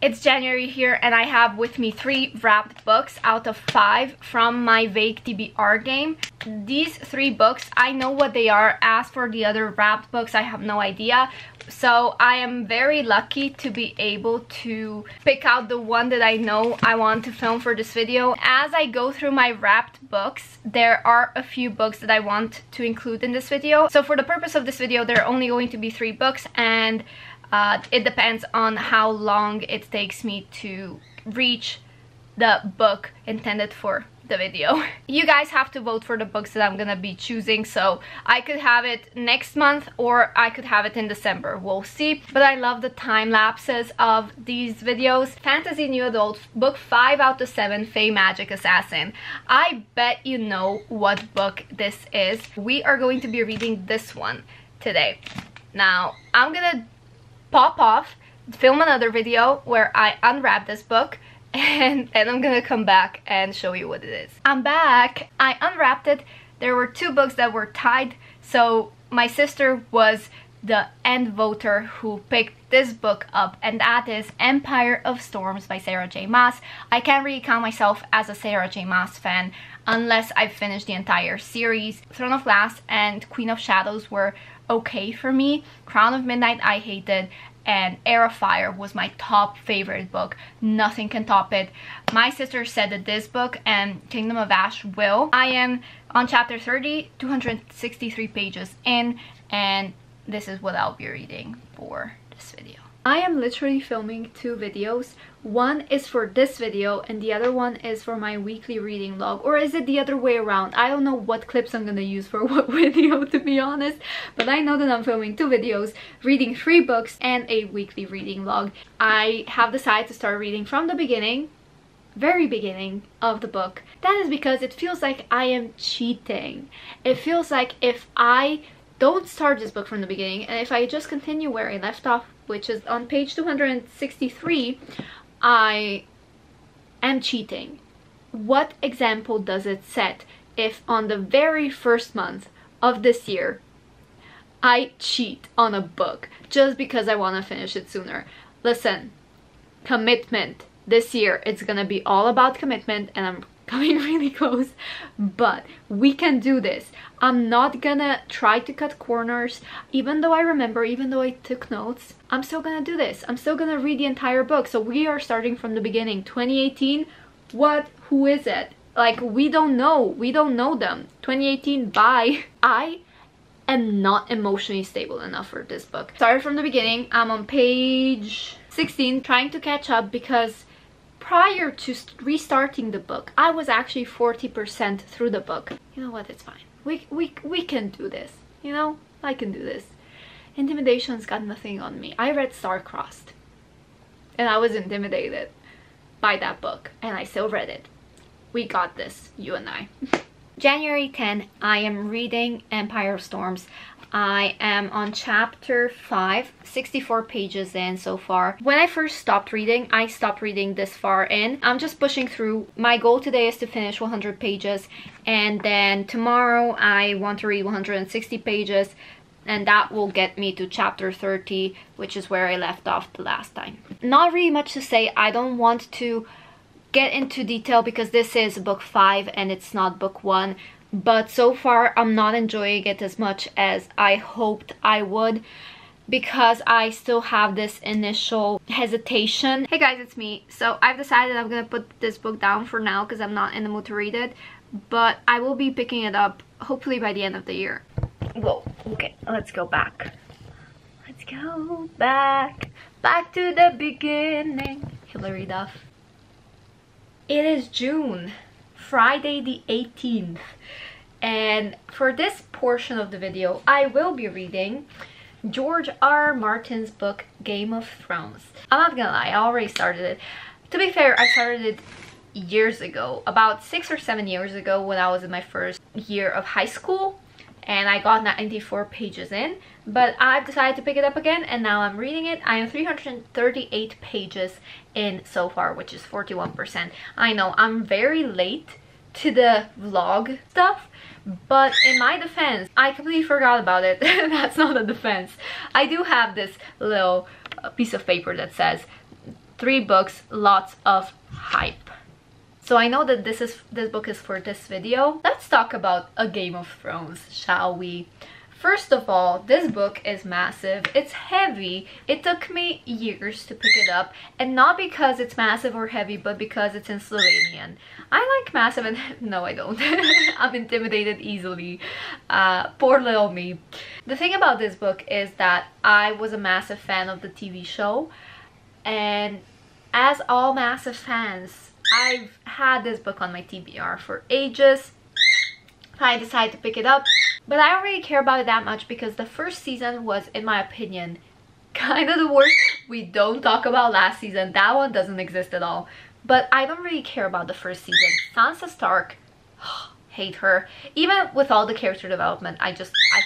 It's January here and I have with me 3 wrapped books out of 5 from my Vague TBR game. These 3 books, I know what they are. As for the other wrapped books, I have no idea. So I am very lucky to be able to pick out the one that I know I want to film for this video. As I go through my wrapped books, there are a few books that I want to include in this video. So for the purpose of this video, there are only going to be 3 books, and it depends on how long it takes me to reach the book intended for the video. You guys have to vote for the books that I'm gonna be choosing, so I could have it next month or I could have it in December. We'll see. But I love the time lapses of these videos. Fantasy New Adult, book 5 out of 7, Fae Magic Assassin. I bet you know what book this is. We are going to be reading this one today. Now, I'm gonna pop off, film another video where I unwrap this book, and I'm gonna come back and show you what it is. I'm back. I unwrapped it. There were 2 books that were tied, so my sister was the end voter who picked this book up, and that is Empire of Storms by Sarah J. Maas. I can't really count myself as a Sarah J. Maas fan unless I've finished the entire series. Throne of Glass and Queen of Shadows were okay for me. Crown of Midnight I hated, and Heir of Fire was my top favorite book. Nothing can top it. My sister said that this book and Kingdom of Ash will. I am on chapter 30, 263 pages in, and this is what I'll be reading for this video. I am literally filming 2 videos. One is for this video and the other one is for my weekly reading log. Or is it the other way around? I don't know what clips I'm gonna use for what video, to be honest. But I know that I'm filming 2 videos, reading 3 books and a weekly reading log. I have decided to start reading from the beginning, very beginning of the book. That is because it feels like I am cheating. It feels like if I don't start this book from the beginning and if I just continue where I left off, which is on page 263, I am cheating. What example does it set if on the very first month of this year I cheat on a book just because I want to finish it sooner? Listen, commitment. This year it's gonna be all about commitment, and I'm coming really close, but we can do this. I'm not gonna try to cut corners. Even though I remember, even though I took notes, I'm still gonna do this. I'm still gonna read the entire book. So we are starting from the beginning. 2018, what? Who is it? Like, we don't know. We don't know them. 2018, bye. I am not emotionally stable enough for this book. Started from the beginning. I'm on page 16, trying to catch up because prior to restarting the book, I was actually 40% through the book. You know what? It's fine. We can do this. You know? I can do this. Intimidation's got nothing on me. I read Star-Crossed, and I was intimidated by that book, and I still read it. We got this, you and I. January 10, I am reading Empire of Storms. I am on chapter 5, 64 pages in so far. When I first stopped reading, I stopped reading this far in. I'm just pushing through. My goal today is to finish 100 pages, and then tomorrow I want to read 160 pages, and that will get me to chapter 30, which is where I left off the last time. Not really much to say. I don't want to get into detail because this is book 5 and it's not book 1. But so far, I'm not enjoying it as much as I hoped I would, because I still have this initial hesitation. Hey guys, it's me. So I've decided I'm gonna put this book down for now because I'm not in the mood to read it. But I will be picking it up hopefully by the end of the year. Whoa, okay, let's go back. Let's go back. Back to the beginning. Hilary Duff. It is June. Friday the 18th, and for this portion of the video I will be reading George R. Martin's book Game of Thrones. I'm not gonna lie, I already started it. To be fair, I started it years ago, about 6 or 7 years ago, when I was in my first year of high school, and I got 94 pages in, but I've decided to pick it up again, and now I'm reading it. I am 338 pages in so far, which is 41%. I know I'm very late to the vlog stuff, but in my defense, I completely forgot about it. That's not a defense. I do have this little piece of paper that says 3 books, lots of hype. So I know that this book is for this video. Let's talk about A Game of Thrones, shall we? First of all, this book is massive. It's heavy. It took me years to pick it up, and not because it's massive or heavy, but because it's in Slovenian. I like massive and no, I don't. I'm intimidated easily. Poor little me. The thing about this book is that I was a massive fan of the TV show, and as all massive fans, I've had this book on my TBR for ages. I decided to pick it up, but I don't really care about it that much because the first season was, in my opinion, kind of the worst. We don't talk about last season. That one doesn't exist at all. But I don't really care about the first season. Sansa Stark, hate her. Even with all the character development, I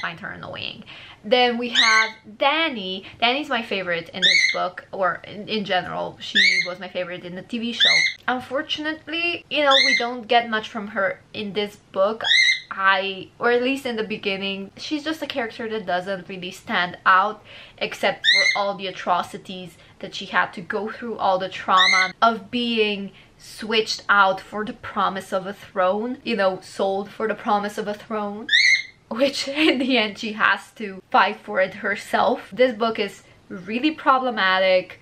find her annoying. Then we have Dany. Dany's my favorite in this book, or in general. She was my favorite in the TV show. Unfortunately, you know, we don't get much from her in this book. Or at least in the beginning, she's just a character that doesn't really stand out, except for all the atrocities that she had to go through, all the trauma of being switched out for the promise of a throne, you know, sold for the promise of a throne, which in the end she has to fight for it herself. This book is really problematic.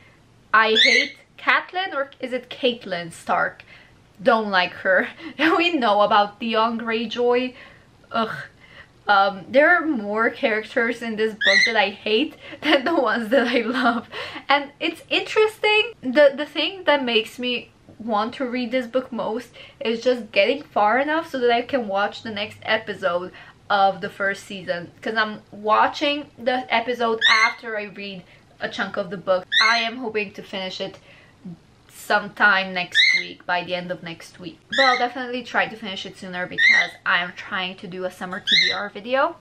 I hate Catelyn, or is it Caitlyn Stark? Don't like her. We know about Theon Greyjoy. Ugh. There are more characters in this book that I hate than the ones that I love. And it's interesting. The thing that makes me want to read this book most is just getting far enough so that I can watch the next episode of the first season. Because I'm watching the episode after I read a chunk of the book. I am hoping to finish it sometime next week, by the end of next week. But I'll definitely try to finish it sooner because I am trying to do a summer TBR video.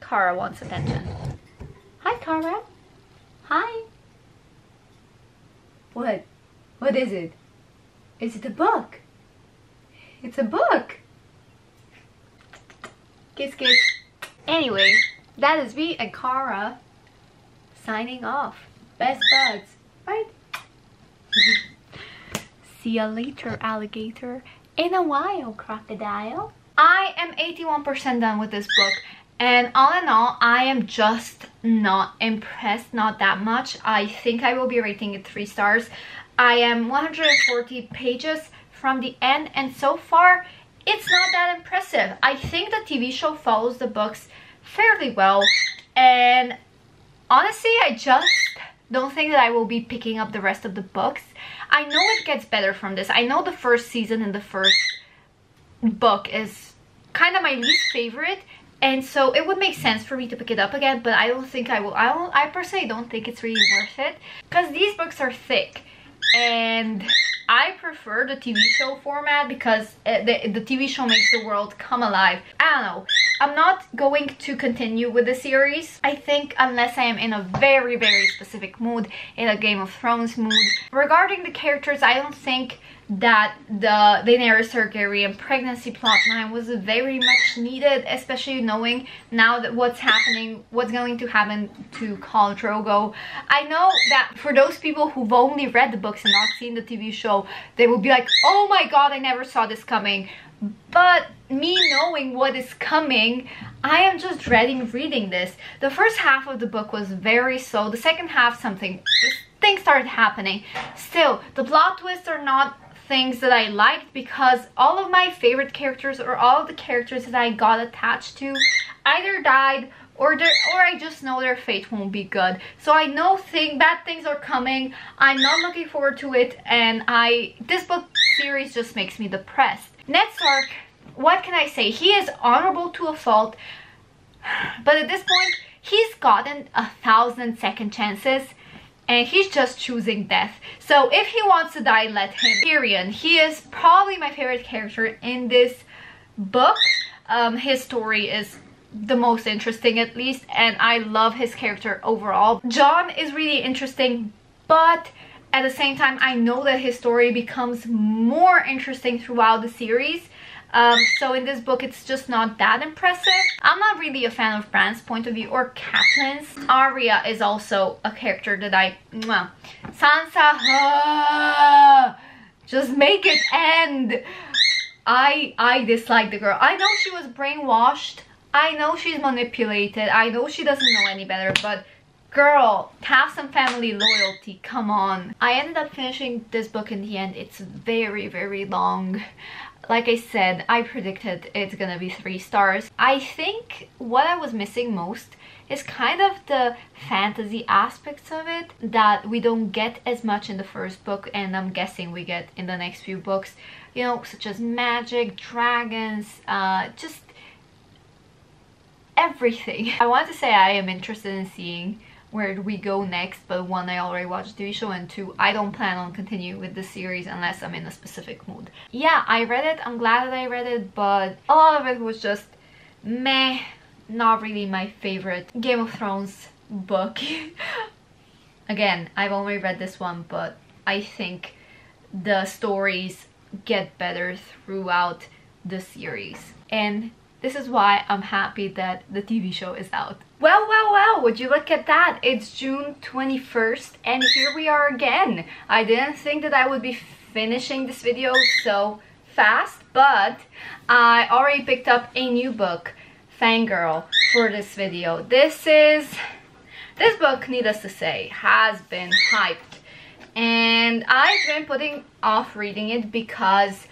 Cara wants attention. Hi, Cara. Hi. What? What is it? Is it a book? It's a book. Kiss, kiss. Anyway, that is me and Cara signing off. Best buds, right? See ya later, alligator. In a while, crocodile. I am 81% done with this book, and all in all, I am just not impressed, not that much. I think I will be rating it 3 stars. I am 140 pages from the end, and so far, it's not that impressive. I think the TV show follows the books fairly well, and honestly, I just don't think that I will be picking up the rest of the books. I know it gets better from this. I know the first season and the first book is kind of my least favorite, and so it would make sense for me to pick it up again, but I don't think I will. I personally don't think it's really worth it because these books are thick, and I prefer the TV show format because the TV show makes the world come alive. I don't know. I'm not going to continue with the series, I think, unless I am in a very, very specific mood, in a Game of Thrones mood. Regarding the characters, I don't think that the Daenerys Targaryen pregnancy plotline was very much needed, especially knowing now that what's going to happen to Khal Drogo. I know that for those people who've only read the books and not seen the TV show, they will be like, oh my god, I never saw this coming. But me knowing what is coming, I am just dreading reading this. The first half of the book was very slow. The second half, things started happening. Still, the plot twists are not things that I liked because all of my favorite characters, or all of the characters that I got attached to, either died or I just know their fate won't be good. So I know bad things are coming. I'm not looking forward to it, and this book series just makes me depressed. Ned Stark, what can I say? He is honorable to a fault, but at this point, he's gotten 1,000 second chances, and he's just choosing death. So if he wants to die, let him. Tyrion, he is probably my favorite character in this book. His story is the most interesting, at least, and I love his character overall. Jon is really interesting, but at the same time, I know that his story becomes more interesting throughout the series. So in this book, it's just not that impressive. I'm not really a fan of Bran's point of view or Catelyn's. Arya is also a character that Sansa, just make it end. I dislike the girl. I know she was brainwashed. I know she's manipulated. I know she doesn't know any better, but girl, have some family loyalty, come on. I ended up finishing this book in the end. It's very, very long. Like I said, I predicted it's gonna be 3 stars. I think what I was missing most is kind of the fantasy aspects of it that we don't get as much in the first book, and I'm guessing we get in the next few books, you know, such as magic, dragons, just everything. I want to say I am interested in seeing where we go next, but 1, I already watched the TV show, and 2, I don't plan on continuing with the series unless I'm in a specific mood. Yeah, I read it, I'm glad that I read it, but a lot of it was just meh, not really my favorite Game of Thrones book. Again, I've only read this one, but I think the stories get better throughout the series, and this is why I'm happy that the TV show is out. Well, well, well, would you look at that? It's June 21st and here we are again. I didn't think that I would be finishing this video so fast, but I already picked up a new book, Fangirl, for this video. This book, needless to say, has been hyped. And I've been putting off reading it because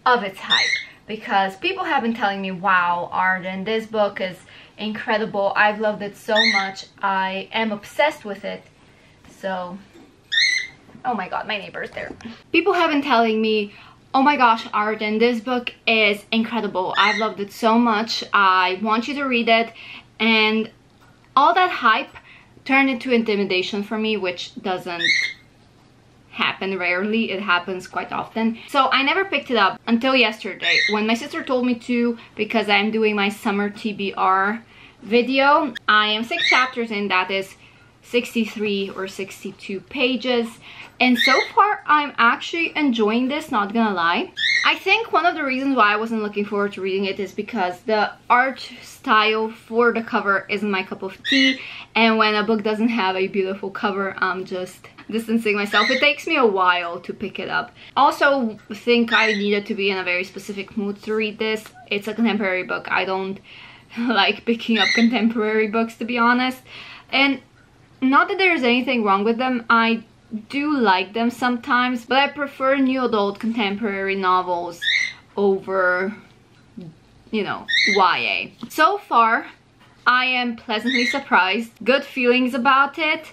of its hype. Because people have been telling me, wow, Arden, this book is incredible. I've loved it so much. I am obsessed with it. So, oh my god, my neighbor is there. People have been telling me, oh my gosh, Arden, this book is incredible. I've loved it so much. I want you to read it. And all that hype turned into intimidation for me, which doesn't happen rarely. It happens quite often. So I never picked it up until yesterday when my sister told me to, because I'm doing my summer TBR video. I am 6 chapters in, that is 63 or 62 pages, and so far I'm actually enjoying this, not gonna lie. I think one of the reasons why I wasn't looking forward to reading it is because the art style for the cover isn't my cup of tea, and when a book doesn't have a beautiful cover, I'm just distancing myself. It takes me a while to pick it up. Also think I needed to be in a very specific mood to read this. It's a contemporary book. I don't like picking up contemporary books, to be honest, and not that there's anything wrong with them. I do like them sometimes, but I prefer new adult contemporary novels over, you know, YA. So far I am pleasantly surprised, good feelings about it,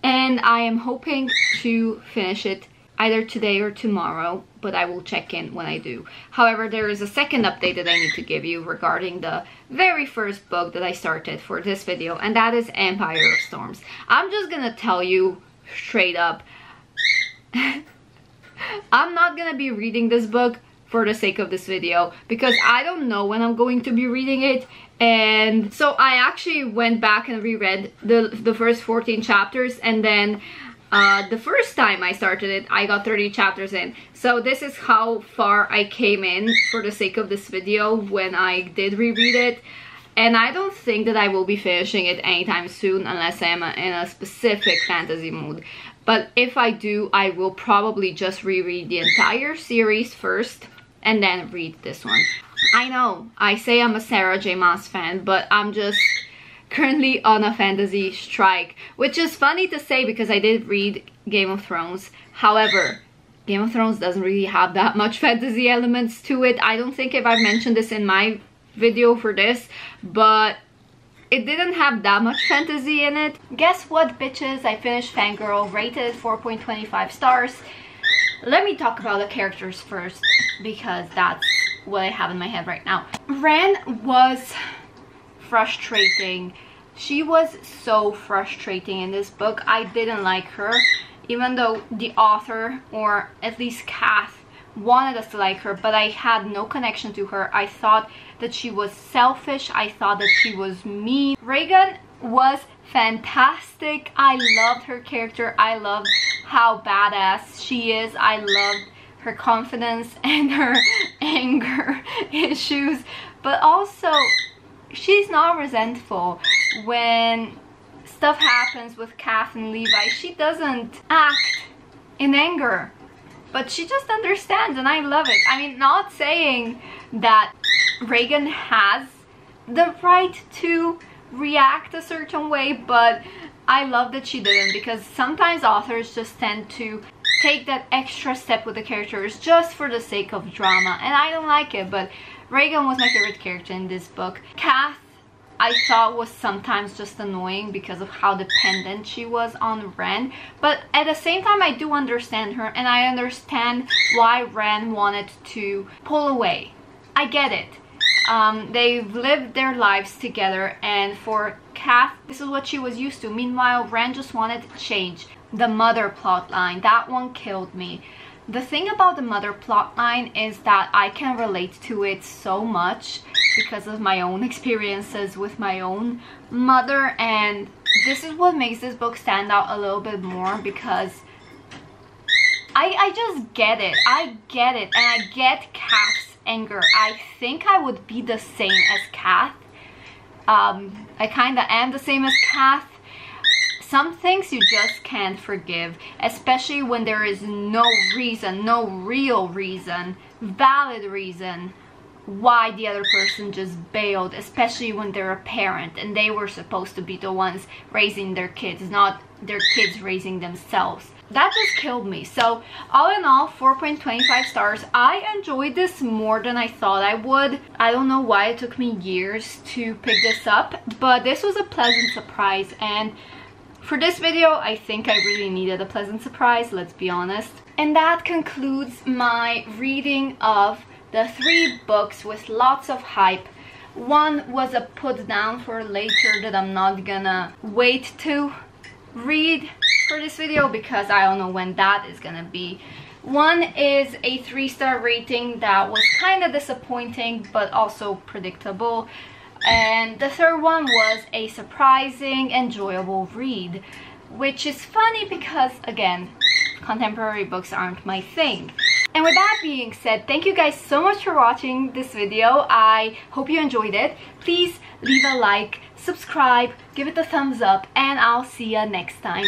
and I am hoping to finish it either today or tomorrow, but I will check in when I do. However, there is a second update that I need to give you regarding the very first book that I started for this video, and that is Empire of Storms. I'm just gonna tell you straight up, I'm not gonna be reading this book for the sake of this video, because I don't know when I'm going to be reading it. And so I actually went back and reread the first 14 chapters, and then the first time I started it, I got 30 chapters in. So this is how far I came in for the sake of this video when I did reread it. And I don't think that I will be finishing it anytime soon unless I'm in a specific fantasy mood. But if I do, I will probably just reread the entire series first and then read this one. I know, I say I'm a Sarah J. Maas fan, but I'm just currently on a fantasy strike, which is funny to say because I did read Game of Thrones. However, Game of Thrones doesn't really have that much fantasy elements to it. I don't think if I've mentioned this in my video for this, but it didn't have that much fantasy in it. Guess what, bitches? I finished Fangirl, rated 4.25 stars. Let me talk about the characters first, because that's what I have in my head right now. Ren was frustrating. She was so frustrating in this book. I didn't like her, even though the author, or at least Kath, wanted us to like her, but I had no connection to her. I thought that she was selfish. I thought that she was mean. Regan was fantastic. I loved her character. I loved how badass she is. I loved her confidence and her anger issues, but also she's not resentful. When stuff happens with Kath and Levi, she doesn't act in anger, but she just understands, and I love it. I mean, not saying that Reagan has the right to react a certain way, but I love that she didn't, because sometimes authors just tend to take that extra step with the characters just for the sake of drama, and I don't like it. But Reagan was my favorite character in this book. Kath, I thought, was sometimes just annoying because of how dependent she was on Ren, but at the same time I do understand her, and I understand why Ren wanted to pull away. I get it. They've lived their lives together, and for Kath, this is what she was used to. Meanwhile, Ren just wanted to change. The mother plotline, that one killed me. The thing about the mother plotline is that I can relate to it so much because of my own experiences with my own mother, and this is what makes this book stand out a little bit more, because I just get it. I get it, and I get Kath's anger. I think I would be the same as Kath. I kind of am the same as Kath. Some things you just can't forgive, especially when there is no reason, no real reason, valid reason why the other person just bailed, especially when they're a parent and they were supposed to be the ones raising their kids, not their kids raising themselves. That just killed me. So all in all, 4.25 stars. I enjoyed this more than I thought I would. I don't know why it took me years to pick this up, but this was a pleasant surprise, and for this video, I think I really needed a pleasant surprise, let's be honest. And that concludes my reading of the 3 books with lots of hype. One was a put down for later that I'm not gonna wait to read for this video because I don't know when that is gonna be. One is a 3-star rating that was kind of disappointing but also predictable. And the third one was a surprising, enjoyable read, which is funny because, again, contemporary books aren't my thing. And with that being said, thank you guys so much for watching this video. I hope you enjoyed it. Please leave a like, subscribe, give it a thumbs up, and I'll see you next time.